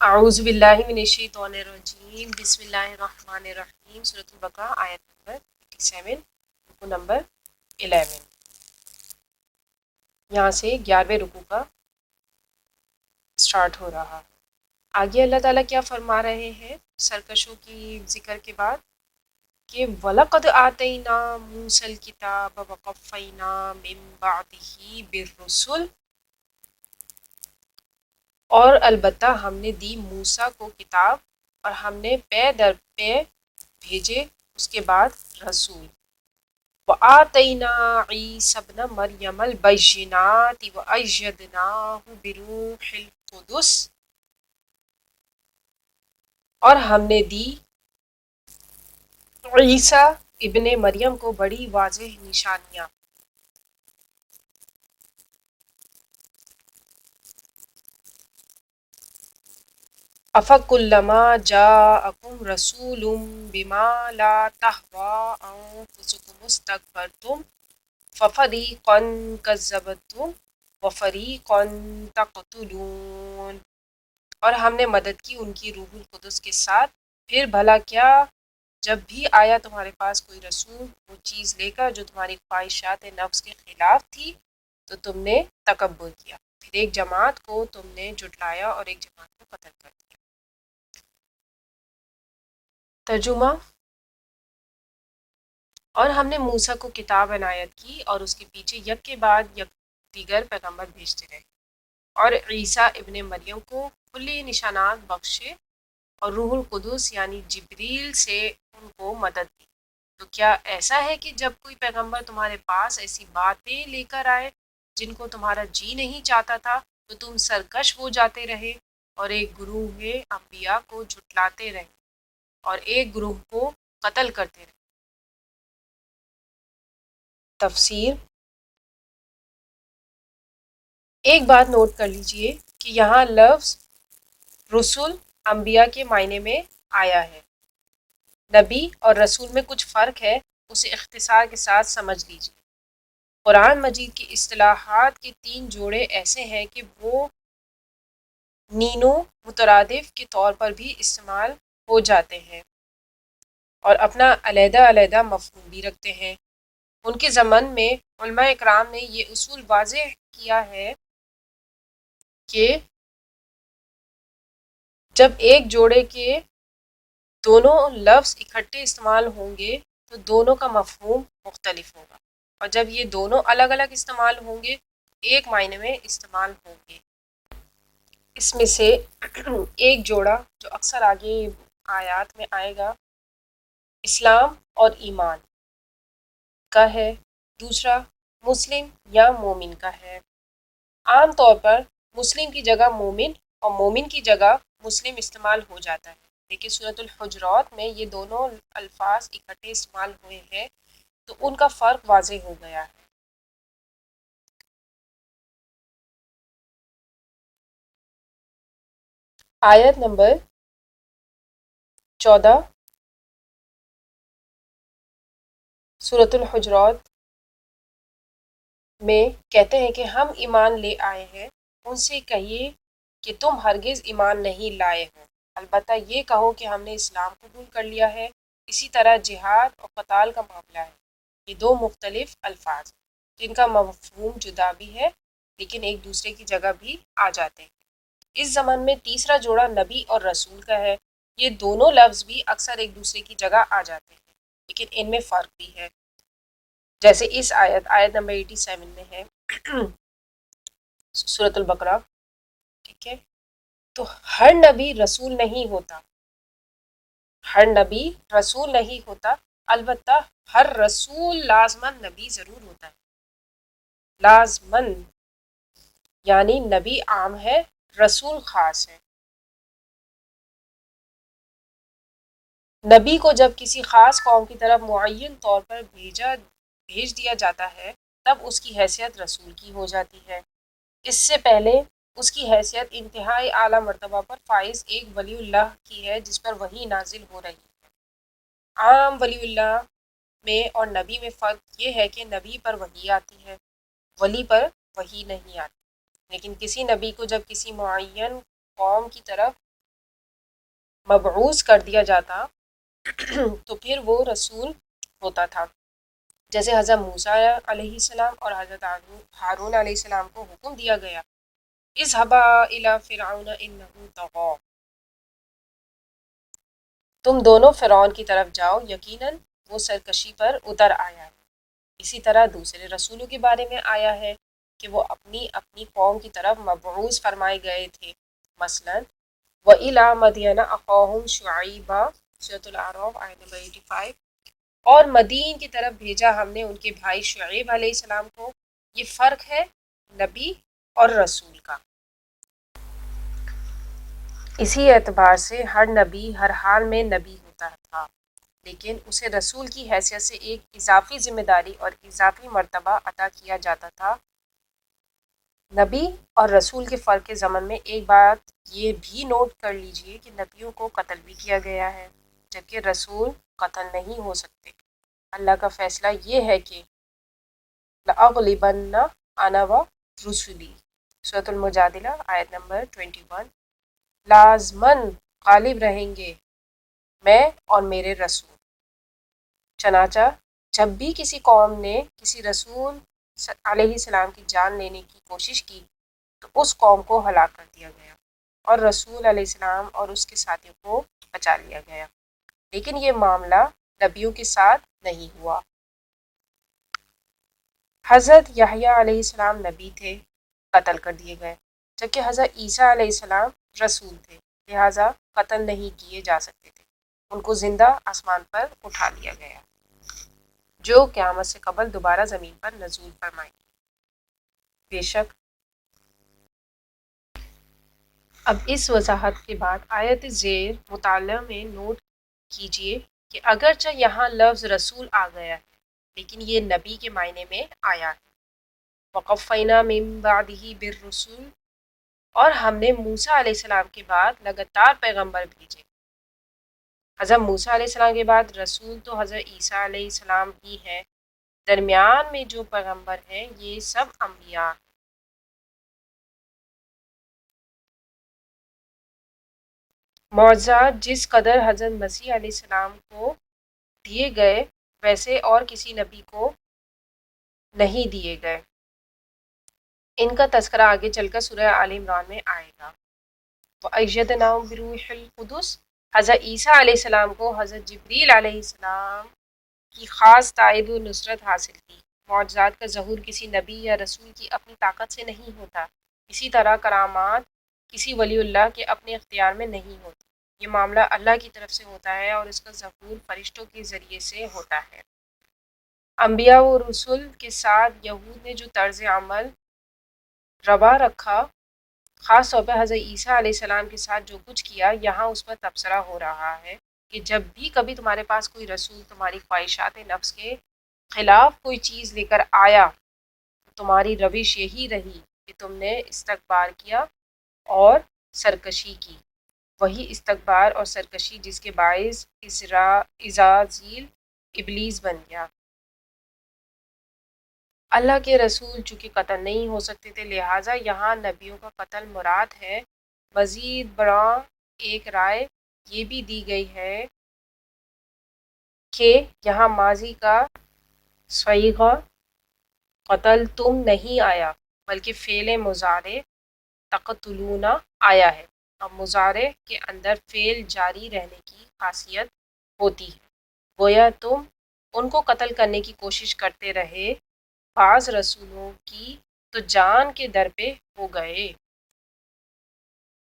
اعوذ باللہ من الشیطان الرجیم بسم اللہ الرحمن الرحیم سورۃ البقرہ آیت نمبر 87 رکو نمبر 11 یہاں سے 11ویں رکو کا سٹارٹ ہو رہا ہے۔ آگے اللہ تعالیٰ کیا فرما رہے ہیں سرکشوں کی ذکر کے بعد کہ وَلَقَدْ آتَيْنَا مُوسَى الْكِتَابَ وَقَفَّيْنَا مِن بَعْدِهِ بِالرُّسُلِ، اور البتہ ہم نے دی موسیٰ کو کتاب اور ہم نے پے در پے بھیجے اس کے بعد رسول۔ وَآتَيْنَا عِیسَى ابْنَ مَرْیَمَ الْبَیِّنَاتِ وَأَیَّدْنَاهُ بِرُوحِ الْقُدُسِ، اور ہم نے دی عیسیٰ ابن مریم کو بڑی واضح نشانیاں۔ أَفَكُلَّمَا جَاءَكُمْ رَسُولٌ بِمَا لَا تَهْوَىٰ أَنفُسُكُمُ اسْتَكْبَرْتُمْ فَفَرِيقًا كَذَّبْتُمْ وَفَرِيقًا تَقْتُلُونَ، اور ہم نے مدد کی ان کی روح القدس کے ساتھ، پھر بھلا کیا جب بھی آیا تمہارے پاس کوئی رسول وہ چیز لے کر جو تمہاری خواہشات نفس کے خلاف تھی تو تم نے تکبر کیا، پھر ایک جماعت کو تم نے جھٹلایا اور ایک جماعت کو قتل کر دیا۔ ترجمہ: اور ہم نے موسیٰ کو کتاب عنایت کی اور اس کے پیچھے یک کے بعد یک دیگر پیغمبر بھیجتے رہے، اور عیسیٰ ابن مریم کو کھلی نشانات بخشے اور روح القدس یعنی جبریل سے ان کو مدد دی۔ تو کیا ایسا ہے کہ جب کوئی پیغمبر تمہارے پاس ایسی باتیں لے کر آئے جن کو تمہارا جی نہیں چاہتا تھا تو تم سرکش ہو جاتے رہے اور ایک گروہ انبیاء کو جھٹلاتے رہے اور ایک گروہ کو قتل کرتے رہے۔ تفسیر: ایک بات نوٹ کر لیجئے کہ یہاں لفظ رسول انبیاء کے معنی میں آیا ہے۔ نبی اور رسول میں کچھ فرق ہے، اسے اختصار کے ساتھ سمجھ لیجئے۔ قرآن مجید کی اصطلاحات کے 3 جوڑے ایسے ہیں کہ وہ نینو مترادف کے طور پر بھی استعمال ہو جاتے ہیں اور اپنا علیحدہ علیحدہ مفہوم بھی رکھتے ہیں۔ ان کے زمن میں علماء اکرام نے یہ اصول واضح کیا ہے کہ جب ایک جوڑے کے دونوں لفظ اکٹھے استعمال ہوں گے تو دونوں کا مفہوم مختلف ہوگا، اور جب یہ دونوں الگ الگ استعمال ہوں گے تو ایک معنی میں استعمال ہوں گے۔ اس میں سے ایک جوڑا جو اکثر آگے آیات میں آئے گا اسلام اور ایمان کا ہے، دوسرا مسلم یا مومن کا ہے۔ عام طور پر مسلم کی جگہ مومن اور مومن کی جگہ مسلم استعمال ہو جاتا ہے، لیکن سورۃ الحجرات میں یہ دونوں الفاظ اکٹھے استعمال ہوئے ہیں تو ان کا فرق واضح ہو گیا ہے۔ آیت نمبر 14 سورۃ الحجرات میں کہتے ہیں کہ ہم ایمان لے آئے ہیں، ان سے کہیے کہ تم ہرگز ایمان نہیں لائے ہو، البتہ یہ کہو کہ ہم نے اسلام قبول کر لیا ہے۔ اسی طرح جہاد اور قتال کا معاملہ ہے، یہ 2 مختلف الفاظ ہیں جن کا مفہوم جدا بھی ہے لیکن ایک دوسرے کی جگہ بھی آ جاتے ہیں۔ اس زمن میں تیسرا جوڑا نبی اور رسول کا ہے، یہ دونوں لفظ بھی اکثر ایک دوسرے کی جگہ آ جاتے ہیں لیکن ان میں فرق بھی ہے، جیسے اس آیت نمبر 87 میں ہے سورۃ البقرہ، ٹھیک ہے؟ تو ہر نبی رسول نہیں ہوتا، ہر نبی رسول نہیں ہوتا، البتہ ہر رسول لازماً نبی ضرور ہوتا ہے۔ لازماً یعنی نبی عام ہے، رسول خاص ہے۔ نبی کو جب کسی خاص قوم کی طرف معین طور پر بھیج دیا جاتا ہے تب اس کی حیثیت رسول کی ہو جاتی ہے۔ اس سے پہلے اس کی حیثیت انتہائی اعلیٰ مرتبہ پر فائز ایک ولی اللہ کی ہے جس پر وحی نازل ہو رہی ہے۔ عام ولی اللہ میں اور نبی میں فرق یہ ہے کہ نبی پر وحی آتی ہے، ولی پر وحی نہیں آتی، لیکن کسی نبی کو جب کسی معین قوم کی طرف مبعوث کر دیا جاتا تو پھر وہ رسول ہوتا تھا. جیسے حضرت موسیٰ علیہ السلام اور حضرت ہارون علیہ السلام کو حکم دیا گیا اذهبا الی فرعون انه طغی، تم دونوں فرعون کی طرف جاؤ، یقیناً وہ سرکشی پر اتر آیا ہے. اسی طرح دوسرے رسولوں کے بارے میں آیا ہے کہ وہ اپنی اپنی قوم کی طرف مبعوث فرمائے گئے تھے. مثلا وَإِلَى مَدْيَنَ أَخَاهُمْ شُعَيْبًا سورۃ الاعراف آیت نمبر 85، اور مدین کی طرف بھیجا ہم نے ان کے بھائی شعیب علیہ السلام کو. یہ فرق ہے نبی اور رسول کا. اسی اعتبار سے ہر نبی ہر حال میں نبی ہوتا تھا، لیکن اسے رسول کی حیثیت سے ایک اضافی ذمہ داری اور اضافی مرتبہ عطا کیا جاتا تھا. نبی اور رسول کے فرق کے ضمن میں ایک بات یہ بھی نوٹ کر لیجئے کہ نبیوں کو قتل بھی کیا گیا ہے، جبکہ رسول قتل نہیں ہو سکتے. اللہ کا فیصلہ یہ ہے کہ لَأَغْلِبَنَّ أَنَا وَرُسُلِي سورۃ المجادلہ آیت نمبر 21، لازماً غالب رہیں گے میں اور میرے رسول. چنانچہ جب بھی کسی قوم نے کسی رسول علیہ السلام کی جان لینے کی کوشش کی تو اس قوم کو ہلاک کر دیا گیا اور رسول علیہ السلام اور اس کے ساتھیوں کو بچا لیا گیا. لیکن یہ معاملہ نبیوں کے ساتھ نہیں ہوا. حضرت یحییٰ علیہ السلام نبی تھے، قتل کر دیے گئے، جبکہ حضرت عیسیٰ علیہ السلام رسول تھے، لہٰذا قتل نہیں کیے جا سکتے تھے. ان کو زندہ آسمان پر اٹھا لیا گیا، جو قیامت سے قبل دوبارہ زمین پر نزول فرمائیں گے. بے شک اب اس وضاحت کے بعد آیت زیر مطالعہ میں نوٹ کیجئے کہ اگرچہ یہاں لفظ رسول آ گیا ہے لیکن یہ نبی کے معنی میں آیا ہے. وَقَفَّيْنَا مِن بَعْدِهِ بِالرُّسُلِ، اور ہم نے موسیٰ علیہ السلام کے بعد لگاتار پیغمبر بھیجے. حضرت موسیٰ علیہ السلام کے بعد رسول تو حضرت عیسیٰ علیہ السلام ہی ہے. درمیان میں جو پیغمبر ہیں یہ سب انبیاء ہیں. معجزات جس قدر حضرت مسیح علیہ السلام کو دیے گئے ویسے اور کسی نبی کو نہیں دیے گئے. ان کا تذکرہ آگے چل کر سورہ آل عمران میں آئے گا. وَأَيَّدْنَاهُ بِرُوحِ الْقُدُسِ، حضرت عیسیٰ علیہ السلام کو حضرت جبریل علیہ السلام کی خاص تائید و نصرت حاصل کی. معجزات کا ظہور کسی نبی یا رسول کی اپنی طاقت سے نہیں ہوتا. اسی طرح کرامات کسی ولی اللہ کے اپنے اختیار میں نہیں ہوتی. یہ معاملہ اللہ کی طرف سے ہوتا ہے اور اس کا ظہور فرشتوں کے ذریعے سے ہوتا ہے. انبیاء و رسول کے ساتھ یہود نے جو طرز عمل روا رکھا، خاص طور پر حضرت عیسیٰ علیہ السلام کے ساتھ جو کچھ کیا، یہاں اس پر تبصرہ ہو رہا ہے کہ جب بھی کبھی تمہارے پاس کوئی رسول تمہاری خواہشات نفس کے خلاف کوئی چیز لے کر آیا تو تمہاری روش یہی رہی کہ تم نے استکبار کیا اور سرکشی کی. وہی استکبار اور سرکشی جس کے باعث عزازیل ابلیس بن گیا. اللہ کے رسول چونکہ قتل نہیں ہو سکتے تھے لہٰذا یہاں نبیوں کا قتل مراد ہے. مزید برآں ایک رائے یہ بھی دی گئی ہے کہ یہاں ماضی کا صیغہ قتل تم نہیں آیا بلکہ فعل مضارع تقتلون آیا ہے. اب مضارع کے اندر فعل جاری رہنے کی خاصیت ہوتی ہے. گویا تم ان کو قتل کرنے کی کوشش کرتے رہے، بعض رسولوں کی تو جان کے در پہ ہو گئے.